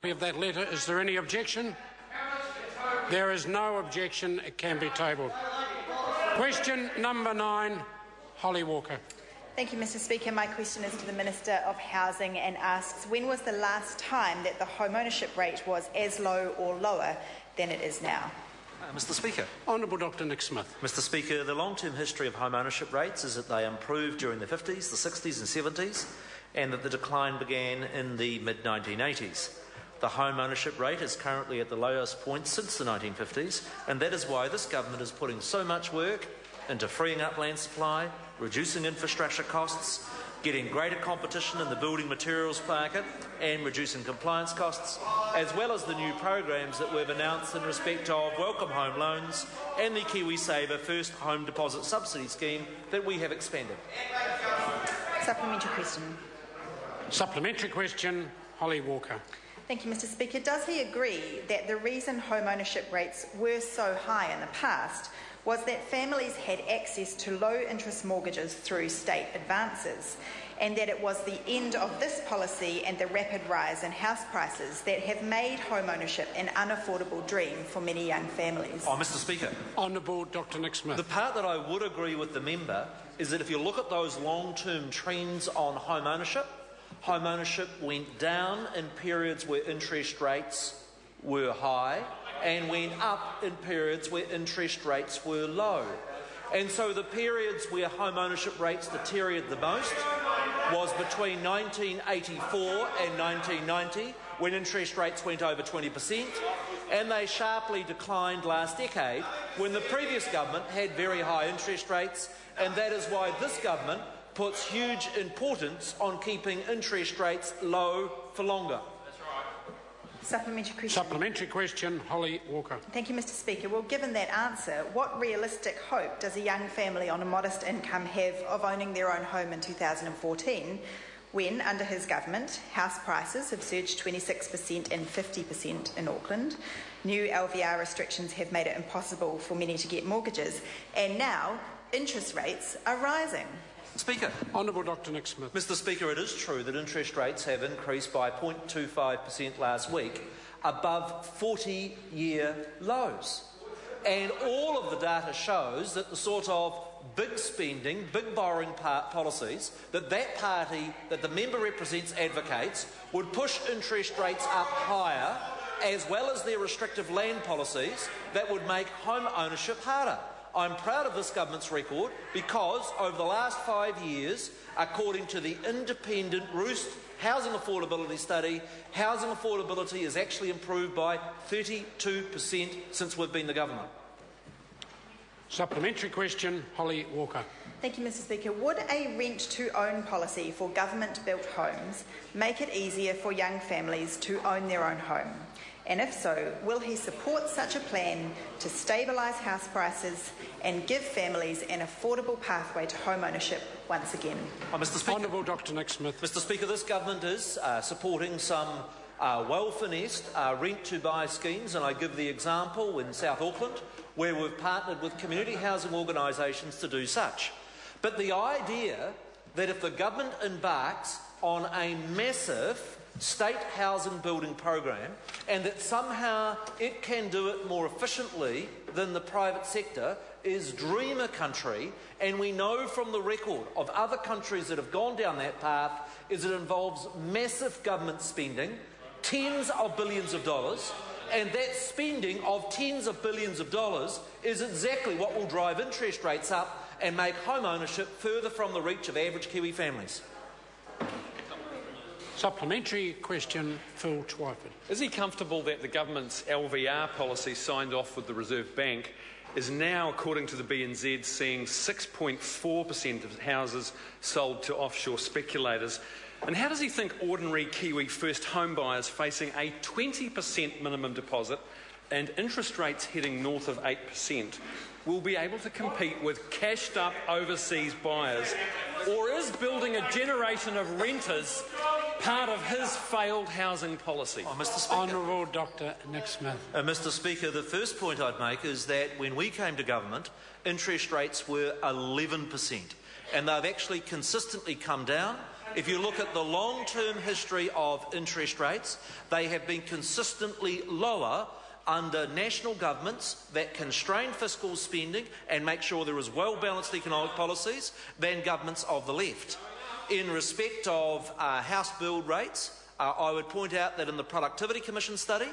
Of that letter. Is there any objection? There is no objection. It can be tabled. Question number 9, Holly Walker. Thank you, Mr Speaker. My question is to the Minister of Housing and asks, when was the last time that the home ownership rate was as low or lower than it is now? Mr Speaker. Honourable Dr Nick Smith. Mr Speaker, the long-term history of home ownership rates is that they improved during the 50s, the 60s and 70s, and that the decline began in the mid-1980s. The home ownership rate is currently at the lowest point since the 1950s, and that is why this government is putting so much work into freeing up land supply, reducing infrastructure costs, getting greater competition in the building materials market and reducing compliance costs, as well as the new programs that we've announced in respect of Welcome Home Loans and the KiwiSaver First Home Deposit Subsidy Scheme that we have expanded. Supplementary question. Supplementary question, Holly Walker. Thank you, Mr Speaker. Does he agree that the reason home ownership rates were so high in the past was that families had access to low-interest mortgages through state advances, and that it was the end of this policy and the rapid rise in house prices that have made home ownership an unaffordable dream for many young families? Mr Speaker. Honourable Dr Nick Smith. The part that I would agree with the member is that if you look at those long-term trends on home ownership went down in periods where interest rates were high and went up in periods where interest rates were low. And so the periods where home ownership rates deteriorated the most was between 1984 and 1990, when interest rates went over 20%, and they sharply declined last decade when the previous government had very high interest rates, and that is why this government puts huge importance on keeping interest rates low for longer. Supplementary question. Supplementary question, Holly Walker. Thank you, Mr Speaker. Well, given that answer, what realistic hope does a young family on a modest income have of owning their own home in 2014 when, under his government, house prices have surged 26% and 50% in Auckland, new LVR restrictions have made it impossible for many to get mortgages, and now interest rates are rising? Speaker. Honourable Dr Nick Smith. Mr Speaker, it is true that interest rates have increased by 0.25% last week, above 40-year lows. And all of the data shows that the sort of big spending, big borrowing policies that party that the member represents advocates would push interest rates up higher, as well as their restrictive land policies that would make home ownership harder. I'm proud of this government's record because over the last 5 years, according to the independent Roost Housing Affordability Study, housing affordability has actually improved by 32% since we've been the government. Supplementary question, Holly Walker. Thank you, Mr Speaker. Would a rent-to-own policy for government-built homes make it easier for young families to own their own home? And if so, will he support such a plan to stabilise house prices and give families an affordable pathway to home ownership once again? Mr Speaker. Honourable Dr Nick Smith. Mr Speaker, this government is supporting some well-finessed rent-to-buy schemes, and I give the example in South Auckland, where we've partnered with community housing organisations to do such. But the idea that if the government embarks on a massive state housing building program and that somehow it can do it more efficiently than the private sector is dreamer country, and we know from the record of other countries that have gone down that path is it involves massive government spending, tens of billions of dollars, and that spending of tens of billions of dollars is exactly what will drive interest rates up and make home ownership further from the reach of average Kiwi families. Supplementary question, Phil Twyford. Is he comfortable that the government's LVR policy signed off with the Reserve Bank is now, according to the BNZ, seeing 6.4% of houses sold to offshore speculators? And how does he think ordinary Kiwi first home buyers facing a 20% minimum deposit and interest rates heading north of 8% will be able to compete with cashed-up overseas buyers? Or is building a generation of renters part of his failed housing policy? Mr Speaker. Honourable Dr Nick Smith. Mr Speaker, the first point I'd make is that when we came to government, interest rates were 11%, and they've actually consistently come down If you look at the long-term history of interest rates, they have been consistently lower under national governments that constrain fiscal spending and make sure there is well-balanced economic policies than governments of the left. In respect of house build rates, I would point out that in the Productivity Commission study,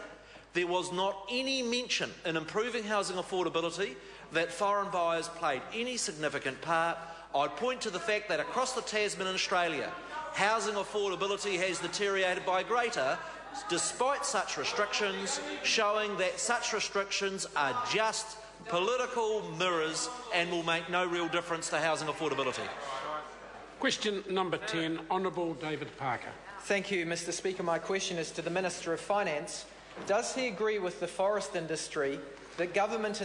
there was not any mention in improving housing affordability that foreign buyers played any significant part. I'd point to the fact that across the Tasman in Australia, housing affordability has deteriorated by greater, despite such restrictions, showing that such restrictions are just political mirrors and will make no real difference to housing affordability. Question number 10, Honourable David Parker. Thank you, Mr Speaker. My question is to the Minister of Finance. Does he agree with the forest industry that government